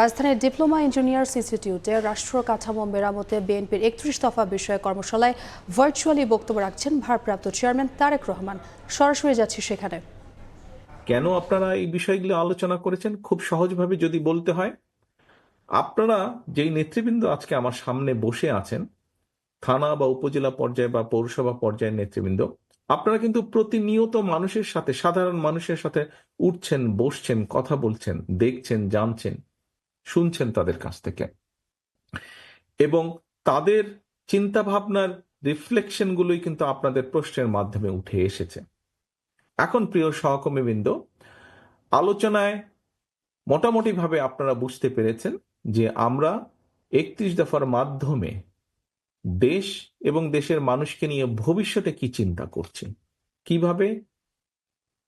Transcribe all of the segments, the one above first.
রাজধানীর diploma engineers ইনস্টিটিউটে রাষ্ট্র কাঠামো মেরামতে বিএনপির ৩১ দফা বিষয়ে কর্মশালায় ভার্চুয়ালি বক্তব্য রাখছেন ভারপ্রাপ্ত চেয়ারম্যান তারেক রহমান। সরাসরি যাচ্ছি সেখানে। কেন আপনারা এই বিষয়গুলো আলোচনা করেছেন? খুব সহজভাবে যদি বলতে হয়, আপনারা যেই নেতৃবৃন্দ আজকে আমার সামনে বসে আছেন, থানা বা উপজেলা পর্যায়ে বা পৌরসভা পর্যায়ের নেতৃবৃন্দ, আপনারা কিন্তু প্রতিনিয়ত মানুষের সাথে, সাধারণ মানুষের সাথে উঠছেন, বসছেন, কথা বলছেন, দেখছেন, জানছেন, শুনছেন তাদের কাছ থেকে, এবং তাদের চিন্তা ভাবনার রিফ্লেকশন গুলোই কিন্তু আপনাদের প্রশ্নের মাধ্যমে উঠে এসেছে। এখন প্রিয় সহকর্মীবৃন্দ, আলোচনায় মোটামুটি ভাবে আপনারা বুঝতে পেরেছেন যে আমরা ৩১ দফার মাধ্যমে দেশ এবং দেশের মানুষকে নিয়ে ভবিষ্যতে কি চিন্তা করছি, কিভাবে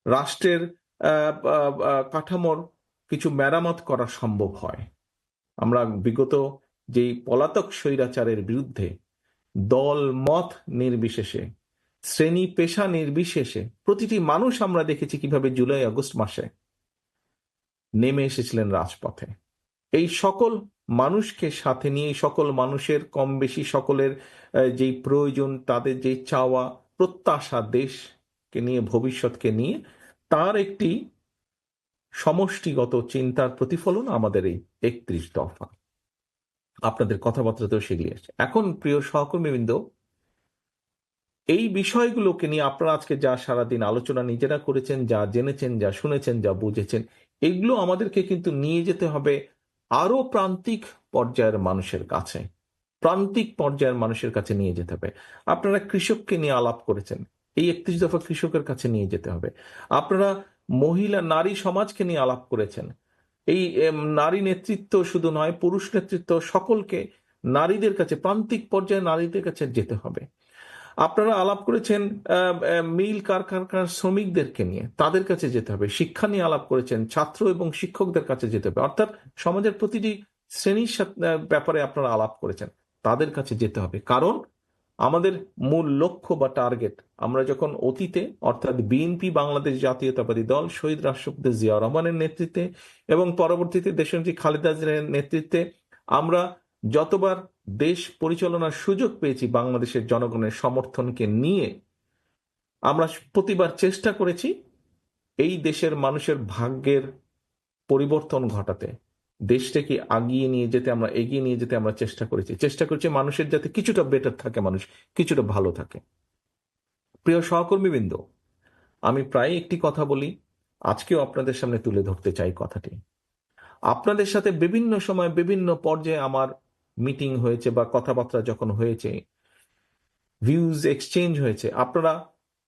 রাষ্ট্রের কাঠামোর কিছু মেরামত করা সম্ভব হয়। আমরা বিগত যেই পলাতক স্বৈরাচারের বিরুদ্ধে দল মত নির্বিশেষে, শ্রেণী পেশা নির্বিশেষে প্রতিটি মানুষ আমরা দেখেছি কিভাবে জুলাই আগস্ট মাসে নেমে এসেছিলেন রাজপথে। এই সকল মানুষকে সাথে নিয়ে, সকল মানুষের কম বেশি সকলের যেই প্রয়োজন, তাদের যে চাওয়া প্রত্যাশা, দেশকে নিয়ে, ভবিষ্যৎকে নিয়ে, তার একটি সমষ্টিগত চিন্তার প্রতিফলন আমাদের এই ৩১ দফা। আপনাদের কথাবার্তাতেও সেগুলি আসছে। এখন প্রিয় সহকর্মীবৃন্দ, এই বিষয়গুলোকে নিয়ে আপনারা আজকে যা সারাদিন আলোচনা নিজেরা করেছেন, যা জেনেছেন, যা শুনেছেন, যা বুঝেছেন, এগুলো আমাদেরকে কিন্তু নিয়ে যেতে হবে আরো প্রান্তিক পর্যায়ের মানুষের কাছে, প্রান্তিক পর্যায়ের মানুষের কাছে নিয়ে যেতে হবে। আপনারা কৃষককে নিয়ে আলাপ করেছেন, এই ৩১ দফা কৃষকের কাছে নিয়ে যেতে হবে। আপনারা মহিলা নারী সমাজকে নিয়ে আলাপ করেছেন, এই নারী নেতৃত্ব শুধু নয়, পুরুষ নেতৃত্ব, সকলকে, নারীদের কাছে, প্রান্তিক পর্যায়ে নারীদের কাছে যেতে হবে। আপনারা আলাপ করেছেন মিল কারখানার শ্রমিকদেরকে নিয়ে, তাদের কাছে যেতে হবে। শিক্ষা নিয়ে আলাপ করেছেন, ছাত্র এবং শিক্ষকদের কাছে যেতে হবে। অর্থাৎ সমাজের প্রতিটি শ্রেণীর ব্যাপারে আপনারা আলাপ করেছেন, তাদের কাছে যেতে হবে। কারণ আমাদের মূল লক্ষ্য বা টার্গেট, আমরা যখন অতীতে, অর্থাৎ বিএনপি বাংলাদেশ জাতীয়তাবাদী দল শহীদ রাষ্ট্রপতি জিয়া রহমানের নেতৃত্বে এবং পরবর্তীতে দেশনেত্রী খালেদা জিয়ার নেতৃত্বে আমরা যতবার দেশ পরিচালনার সুযোগ পেয়েছি বাংলাদেশের জনগণের সমর্থনকে নিয়ে, আমরা প্রতিবার চেষ্টা করেছি এই দেশের মানুষের ভাগ্যের পরিবর্তন ঘটাতে, দেশটাকে আগিয়ে নিয়ে যেতে, আমরা এগিয়ে নিয়ে যেতে আমরা চেষ্টা করেছি মানুষের যাতে কিছুটা বেটার থাকে, মানুষ কিছুটা ভালো থাকে। প্রিয় সহকর্মীবৃন্দ, আমি প্রায় একটি কথা বলি, আজকেও আপনাদের সামনে তুলে ধরতে চাই কথাটি। আপনাদের সাথে বিভিন্ন সময় বিভিন্ন পর্যায়ে আমার মিটিং হয়েছে বা কথাবার্তা যখন হয়েছে, ভিউজ এক্সচেঞ্জ হয়েছে, আপনারা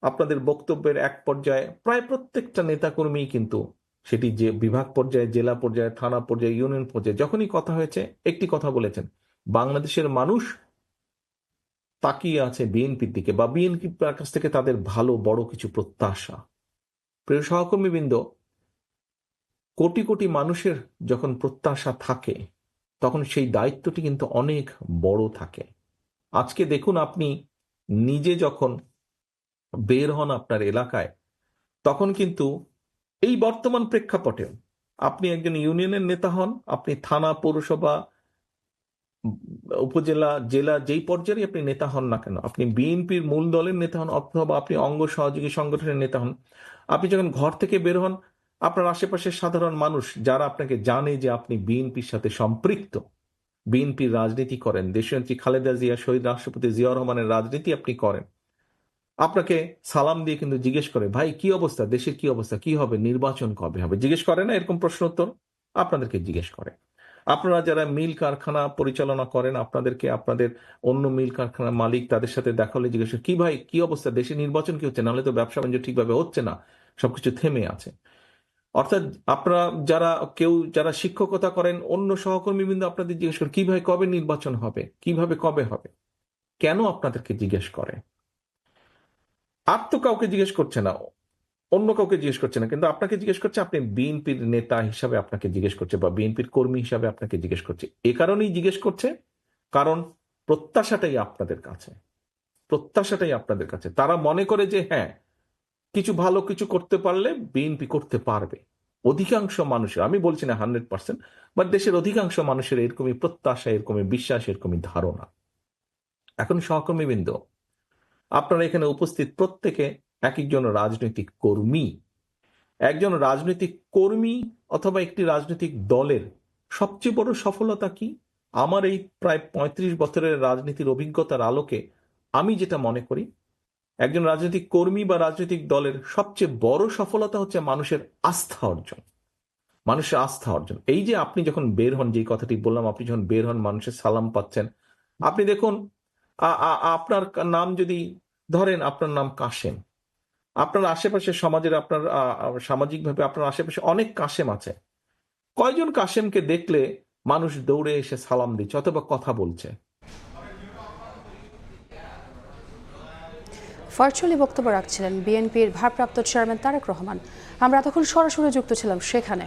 আপনাদের বক্তব্যের এক পর্যায়ে প্রায় প্রত্যেকটা নেতাকর্মী কিন্তু, সেটি যে বিভাগ পর্যায়ে, জেলা পর্যায়ে, থানা পর্যায়ে, ইউনিয়ন পর্যায়ে, যখনই কথা হয়েছে একটি কথা বলেছেন, বাংলাদেশের মানুষ তাকিয়ে আছে বিএনপির দিকে, বা বিএনপির কাছ থেকে তাদের ভালো বড় কিছু প্রত্যাশা। প্রিয় সহকর্মীবৃন্দ, কোটি কোটি মানুষের যখন প্রত্যাশা থাকে, তখন সেই দায়িত্বটি কিন্তু অনেক বড় থাকে। আজকে দেখুন, আপনি নিজে যখন বের হন আপনার এলাকায়, তখন কিন্তু এই বর্তমান প্রেক্ষাপটে আপনি একজন ইউনিয়নের নেতা হন, আপনি থানা, পৌরসভা, উপজেলা, জেলা, যেই পর্যায়ে আপনি নেতা হন না কেন, আপনি বিএনপির মূল দলের নেতা হন অথবা আপনি অঙ্গ সহযোগী সংগঠনের নেতা হন, আপনি যখন ঘর থেকে বের হন, আপনার আশেপাশের সাধারণ মানুষ যারা আপনাকে জানে যে আপনি বিএনপির সাথে সম্পৃক্ত, বিএনপির রাজনীতি করেন, দেশনেত্রী খালেদা জিয়া, শহীদ রাষ্ট্রপতি জিয়া রহমানের রাজনীতি আপনি করেন, আপনাকে সালাম দিয়ে কিন্তু জিজ্ঞেস করে, ভাই কি অবস্থা, দেশের কি অবস্থা, কি হবে, নির্বাচন কবে হবে, জিজ্ঞেস করে না? এরকম প্রশ্ন উত্তর আপনাদেরকে জিজ্ঞেস করে। আপনারা যারা মিল কারখানা পরিচালনা করেন, আপনাদেরকে আপনাদের অন্য মিল কারখানার মালিক, তাদের সাথে দেখা হলে জিজ্ঞেস করে, কি ভাই কি অবস্থা, দেশে নির্বাচন কি হচ্ছে, নাহলে তো ব্যবসা বাণিজ্য ঠিকভাবে হচ্ছে না, সবকিছু থেমে আছে। অর্থাৎ আপনারা যারা শিক্ষকতা করেন, অন্য সহকর্মী বিন্দু আপনাদের জিজ্ঞেস করে, কি ভাই কবে নির্বাচন হবে, কিভাবে কবে হবে। কেন আপনাদেরকে জিজ্ঞেস করে? আর তো কাউকে জিজ্ঞেস করছে না, অন্য কাউকে জিজ্ঞেস করছে না, কিন্তু আপনাকে জিজ্ঞেস করছে, আপনি বিএনপির নেতা হিসাবে আপনাকে জিজ্ঞেস করছে, বা বিএনপির কর্মী হিসাবে আপনাকে জিজ্ঞেস করছে। এ কারণেই জিজ্ঞেস করছে, কারণ প্রত্যাশাটাই আপনাদের কাছে, প্রত্যাশাটাই আপনাদের কাছে। তারা মনে করে যে হ্যাঁ, কিছু ভালো কিছু করতে পারলে বিএনপি করতে পারবে। অধিকাংশ মানুষের, আমি বলছি না 100%, বাট দেশের অধিকাংশ মানুষের এরকমই প্রত্যাশা, এরকমই বিশ্বাস, এরকমই ধারণা। এখন সহকর্মীবৃন্দ, আপনারা এখানে উপস্থিত প্রত্যেকে এক একজন রাজনৈতিক কর্মী। একজন রাজনৈতিক কর্মী অথবা একটি রাজনৈতিক দলের সবচেয়ে বড় সফলতা কি? আমার এই প্রায় 35 বছরের রাজনীতির অভিজ্ঞতার আলোকে আমি যেটা মনে করি, একজন রাজনৈতিক কর্মী বা রাজনৈতিক দলের সবচেয়ে বড় সফলতা হচ্ছে মানুষের আস্থা অর্জন। মানুষের আস্থা অর্জন। এই যে আপনি যখন বের হন, যেই কথাটি বললাম, আপনি যখন বের হন মানুষের সালাম পাচ্ছেন, আপনি দেখুন আপনার নাম যদি ধরেন, আপনার নাম কাশেম, আপনার আশেপাশে সমাজের, আপনার সামাজিকভাবে আপনার আশেপাশে অনেক কাশেম আছে। কয়জন কাশেমকে দেখলে মানুষ দৌড়ে এসে সালাম দিচ্ছে অথবা কথা বলছে? ভার্চুয়ালি বক্তব্য রাখছিলেন বিএনপির ভারপ্রাপ্ত চেয়ারম্যান তারেক রহমান। আমরা তখন সরাসরি যুক্ত ছিলাম সেখানে।